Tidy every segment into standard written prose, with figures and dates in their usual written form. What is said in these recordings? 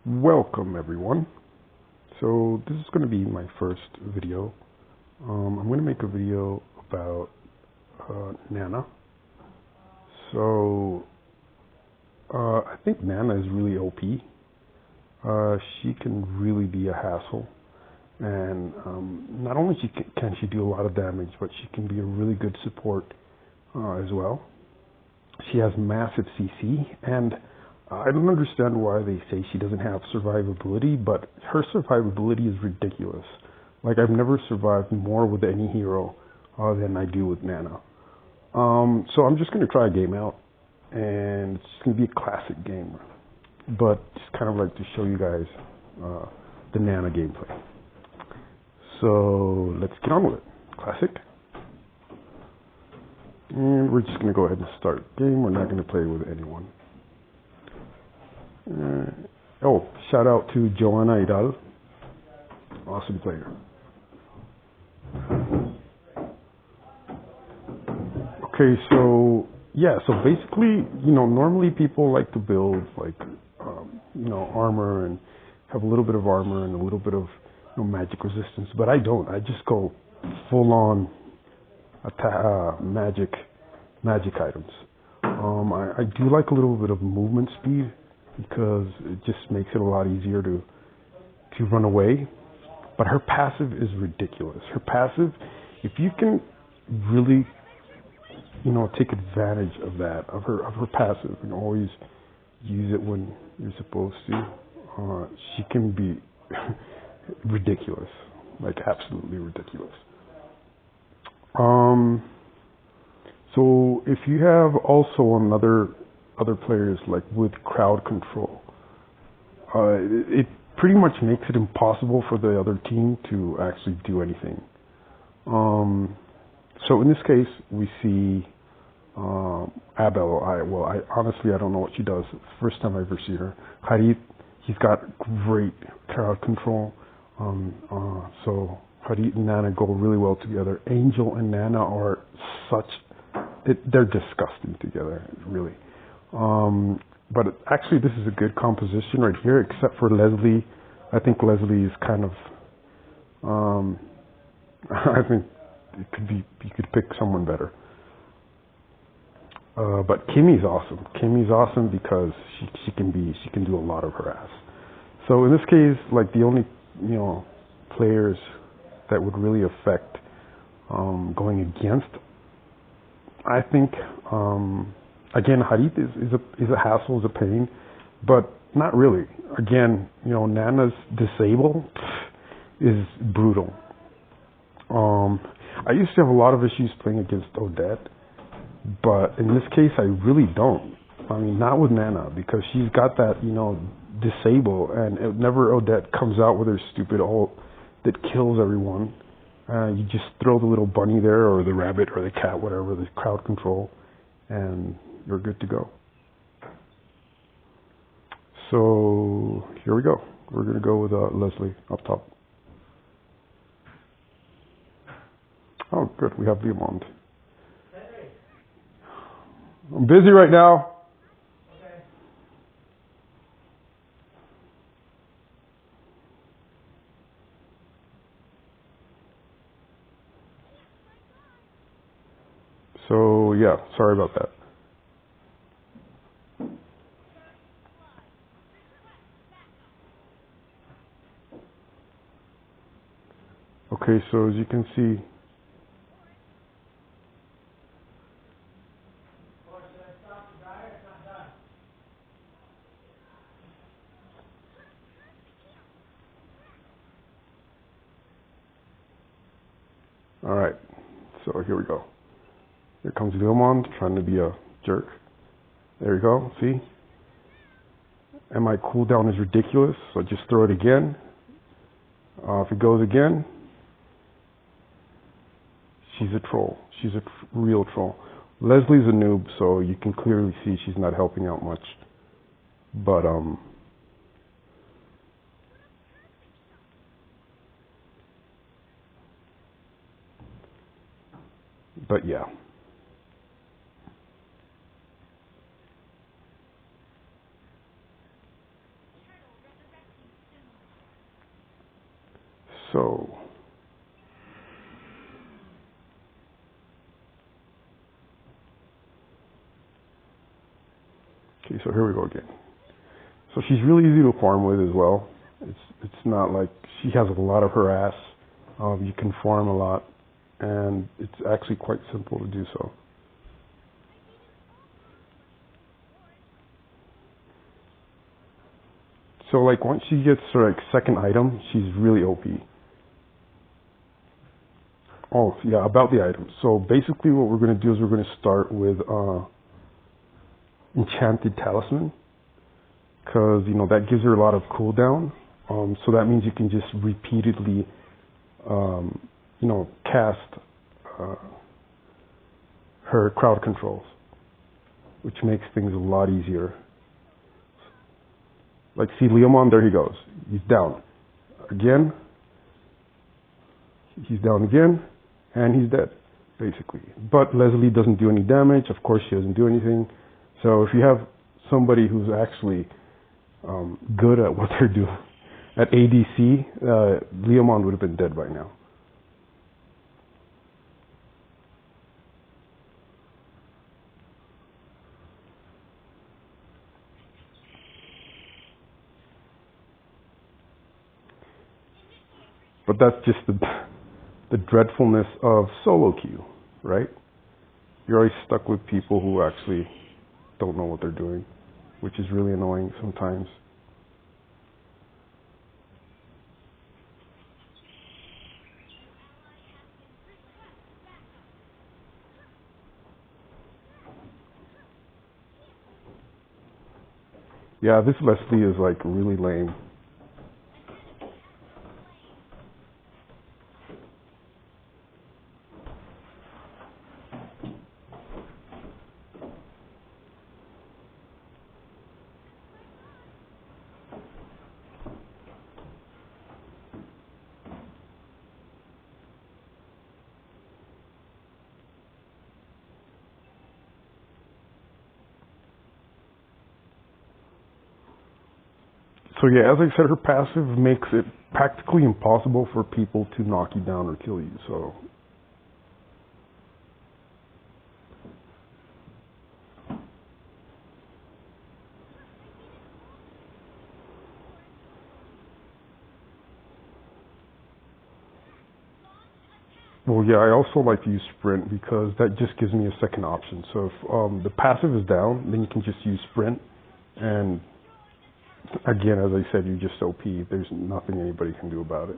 Welcome everyone. So this is going to be my first video. I'm going to make a video about Nana. So I think Nana is really OP. She can really be a hassle, and not only can she do a lot of damage, but she can be a really good support as well. She has massive CC, and I don't understand why they say she doesn't have survivability, but her survivability is ridiculous. Like, I've never survived more with any hero than I do with Nana. So I'm just going to try a game out, and it's going to be a classic game, but just kind of like to show you guys the Nana gameplay. So let's get on with it. Classic. And we're just going to go ahead and start the game. We're not going to play with anyone. Shout out to Joanna Idal. Awesome player. Okay, so basically, normally people like to build like, armor and have a little bit of armor and a little bit of magic resistance, but I don't. I just go full on magic items. I do like a little bit of movement speed, because it just makes it a lot easier to run away. But her passive is ridiculous. Her passive, if you can really, take advantage of that, of her passive, and always use it when you're supposed to, she can be ridiculous, like absolutely ridiculous. So if you have also on other players, like with crowd control, it pretty much makes it impossible for the other team to actually do anything. So in this case, we see Abel. I honestly don't know what she does. First time I ever see her. Harit, he's got great crowd control. So Harit and Nana go really well together. Angel and Nana are they're disgusting together, really. But actually, this is a good composition right here, except for Leslie. I think Leslie is kind of. I think you could pick someone better. But Kimmy's awesome. Kimmy's awesome because she can do a lot of her ass. So in this case, like the only players that would really affect going against, I think. Again, Harit is a hassle, is a pain, but not really. Again, Nana's disable is brutal. I used to have a lot of issues playing against Odette, but in this case, I really don't. I mean, not with Nana, because she's got that, disable, and whenever Odette comes out with her stupid ult that kills everyone, you just throw the little bunny there, or the rabbit, or the cat, whatever, the crowd control, and you're good to go. So here we go. We're going to go with Leslie up top. Oh, good. We have Diamond. I'm busy right now. So yeah, sorry about that. Okay, so as you can see, all right, so here we go. Here comes Vilmond trying to be a jerk. There you go, see? And my cooldown is ridiculous, so just throw it again. If it goes again, she's a troll. She's a real troll. Leslie's a noob, so you can clearly see she's not helping out much. But yeah. so okay, so here we go again. So she's really easy to farm with as well. It's not like she has a lot of harass. You can farm a lot, and it's actually quite simple to do so. So like once she gets her like second item, she's really OP. Oh yeah, about the items. So basically, what we're going to do is we're going to start with Enchanted Talisman, because that gives her a lot of cooldown. So that means you can just repeatedly, cast uh, her crowd controls, which makes things a lot easier. Like, see, Leomon, there he goes. He's down again. He's down again, and he's dead, basically. But Leslie doesn't do any damage. Of course, she doesn't do anything. So if you have somebody who's actually good at what they're doing, at ADC, Leomon would have been dead by now. But that's just the dreadfulness of solo queue, right? You're always stuck with people who actually don't know what they're doing, which is really annoying sometimes. Yeah, this Leslie is like really lame. So yeah, as I said, her passive makes it practically impossible for people to knock you down or kill you. So well, yeah, I also like to use sprint because that just gives me a second option. So if the passive is down, then you can just use sprint. And again, as I said, you're just OP. There's nothing anybody can do about it.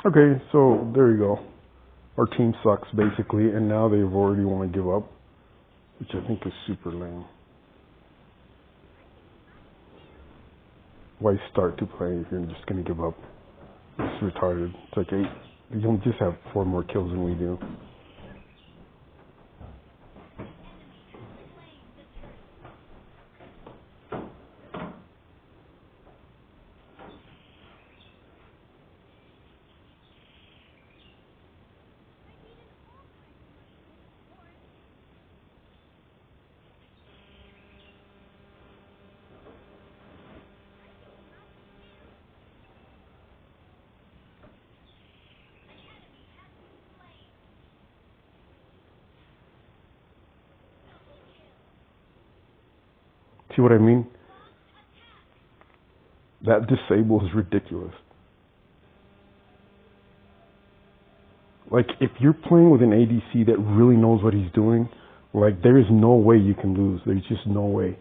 Okay, so there you go. Our team sucks basically, and now they already want to give up, which I think is super lame. Why start to play if you're just gonna give up? It's retarded. It's like you don't just have 4 more kills than we do. See what I mean? That disable is ridiculous. Like, if you're playing with an ADC that really knows what he's doing, like, there is no way you can lose. There's just no way.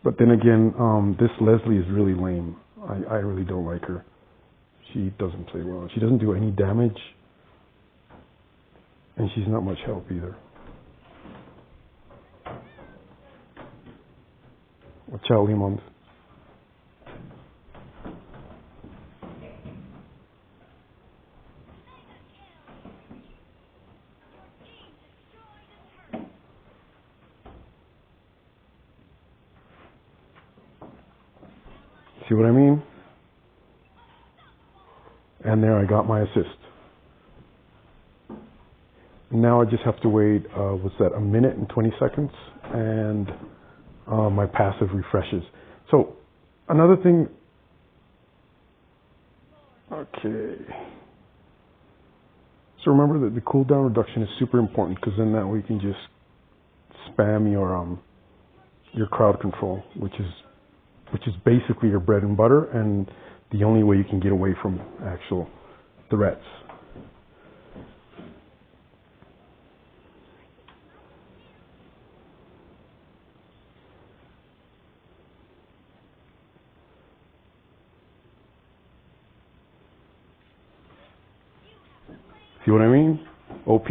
But then again, this Leslie is really lame. I really don't like her. She doesn't play well. She doesn't do any damage. And she's not much help either. Watch out, Limond. See what I mean? And there I got my assist. Now I just have to wait, what's that, a minute and 20 seconds, and my passive refreshes. So, another thing, okay. So remember that the cooldown reduction is super important, because then that way you can just spam your crowd control, which is basically your bread and butter, and the only way you can get away from actual threats. See what I mean? OP.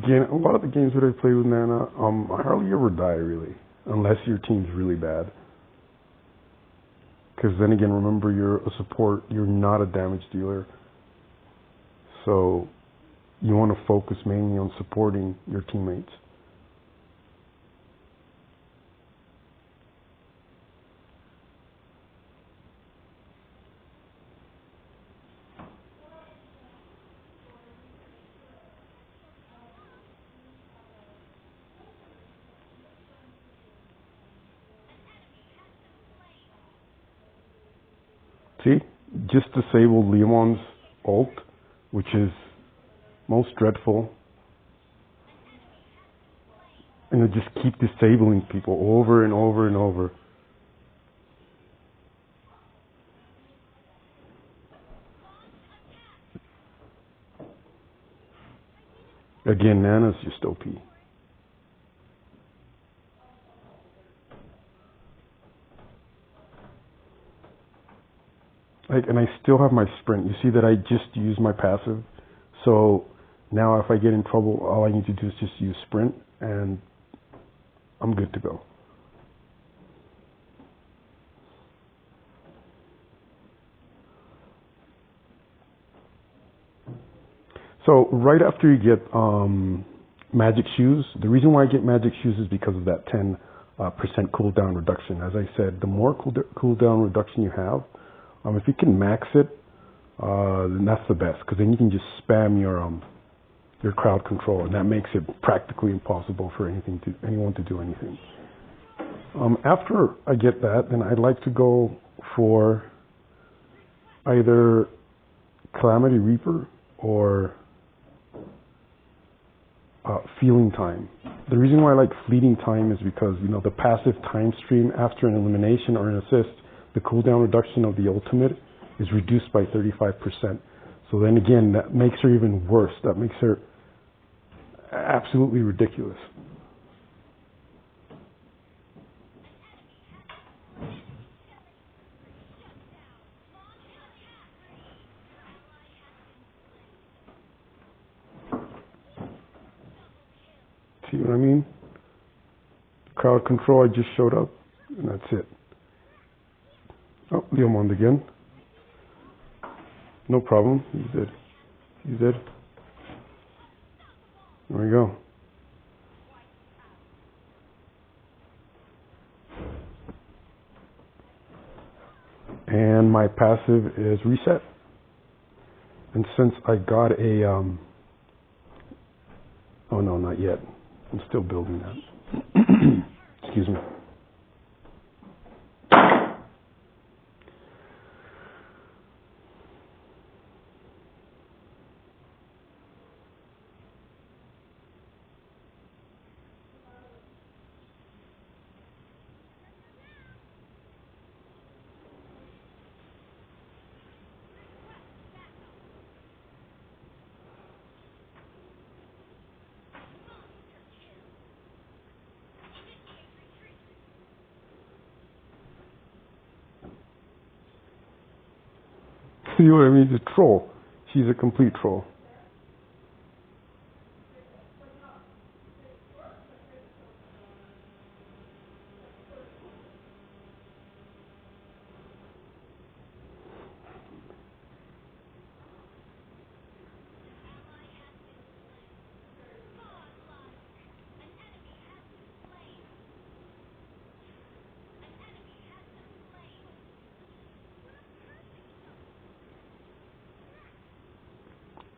Again, a lot of the games that I play with Nana, I hardly ever die really, unless your team's really bad. Because then again, remember, you're a support, you're not a damage dealer. So you want to focus mainly on supporting your teammates. See, just disabled Leomond's ult, which is most dreadful. And you just keep disabling people over and over and over. Again, Nana's just OP. And I still have my sprint. You see that I just used my passive. So now if I get in trouble, all I need to do is just use sprint and I'm good to go. So right after you get magic shoes, the reason why I get magic shoes is because of that 10% cooldown reduction. As I said, the more cooldown reduction you have, if you can max it, then that's the best, because then you can just spam your crowd control, and that makes it practically impossible for anyone to do anything. After I get that, then I'd like to go for either Calamity Reaper or Feeling Time. The reason why I like Fleeting Time is because, the passive time stream after an elimination or an assist, the cooldown reduction of the ultimate is reduced by 35%. So then again, that makes her even worse. That makes her absolutely ridiculous. See what I mean? Crowd control, I just showed up, and that's it. Oh, Leomond again. No problem. He's dead. He's dead. There we go. And my passive is reset. And since I got a, oh no, not yet. I'm still building that. Excuse me. See what I mean? She's a troll. She's a complete troll.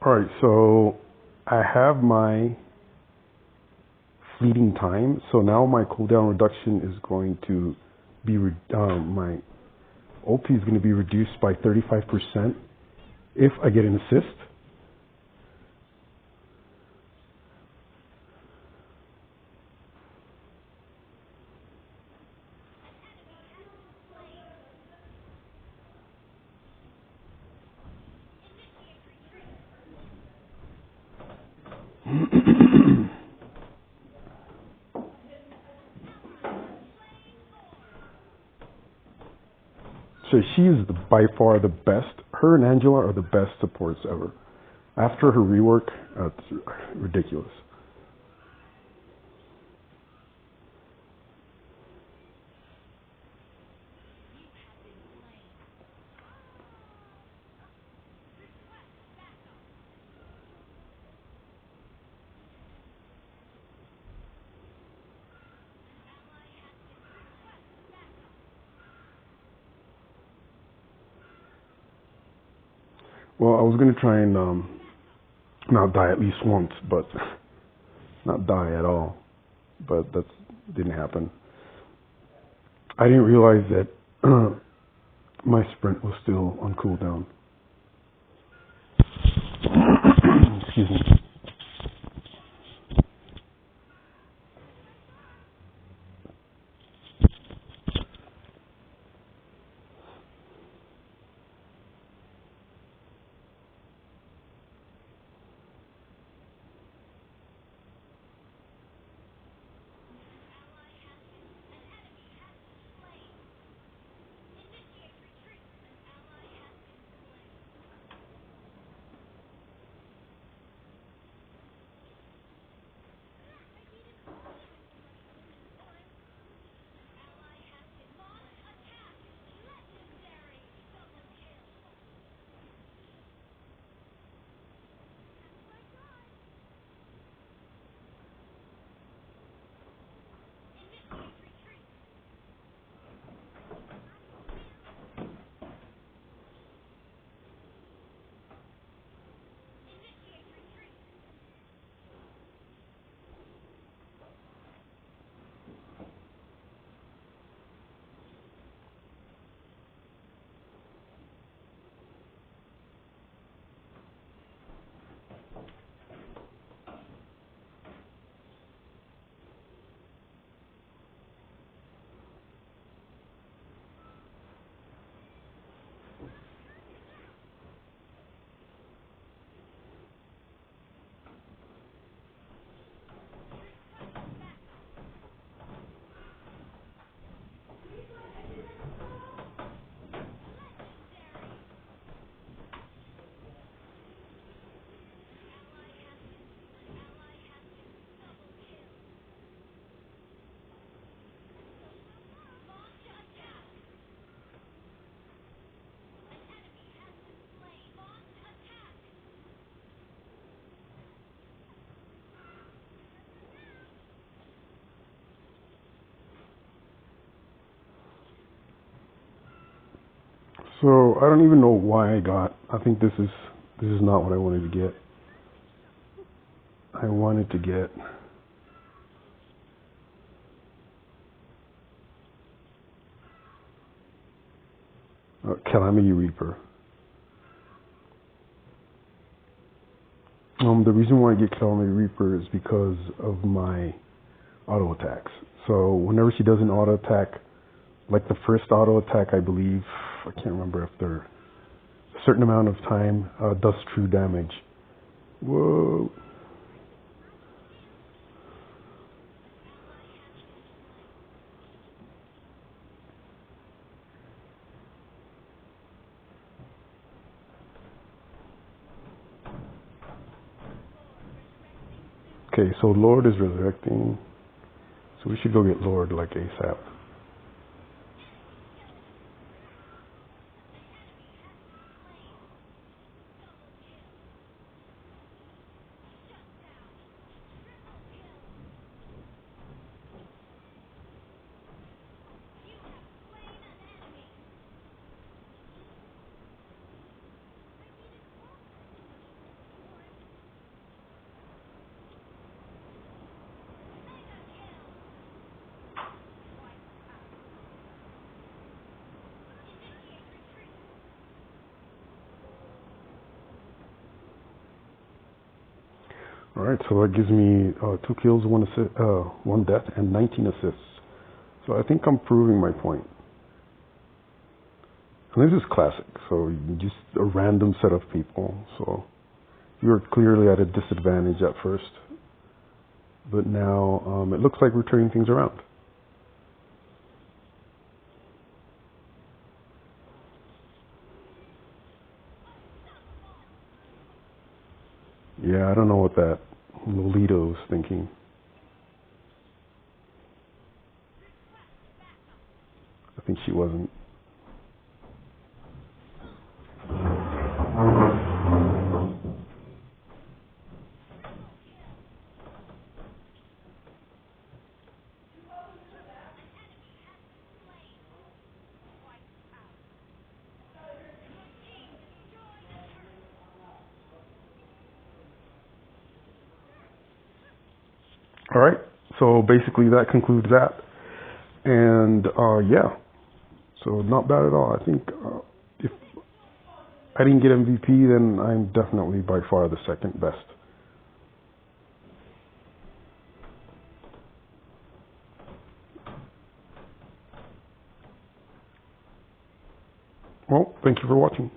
Alright, so I have my fleeting time. So now my cooldown reduction is going to be, my OP is going to be reduced by 35% if I get an assist. So she is by far the best. Her and Angela are the best supports ever. After her rework, it's ridiculous. Well, I was going to try and not die at least once, but not die at all. But that didn't happen. I didn't realize that my sprint was still on cooldown. Excuse me. So I don't even know why I got. I think this is not what I wanted to get. I wanted to get Calamity Reaper. The reason why I get Calamity Reaper is because of my auto attacks. So whenever she does an auto attack, like the first auto attack, I believe, I can't remember if they're a certain amount of time, does true damage. Whoa. Okay, so Lord is resurrecting. So we should go get Lord like ASAP. Alright, so that gives me 2 kills, 1 assist, 1 death, and 19 assists. So I think I'm proving my point. And this is classic, so just a random set of people. So you're clearly at a disadvantage at first, but now it looks like we're turning things around. Yeah, I don't know what that Lolito's thinking. I think she wasn't. All right, so basically that concludes that. And yeah, so not bad at all. I think if I didn't get MVP, then I'm definitely by far the second best. Well, thank you for watching.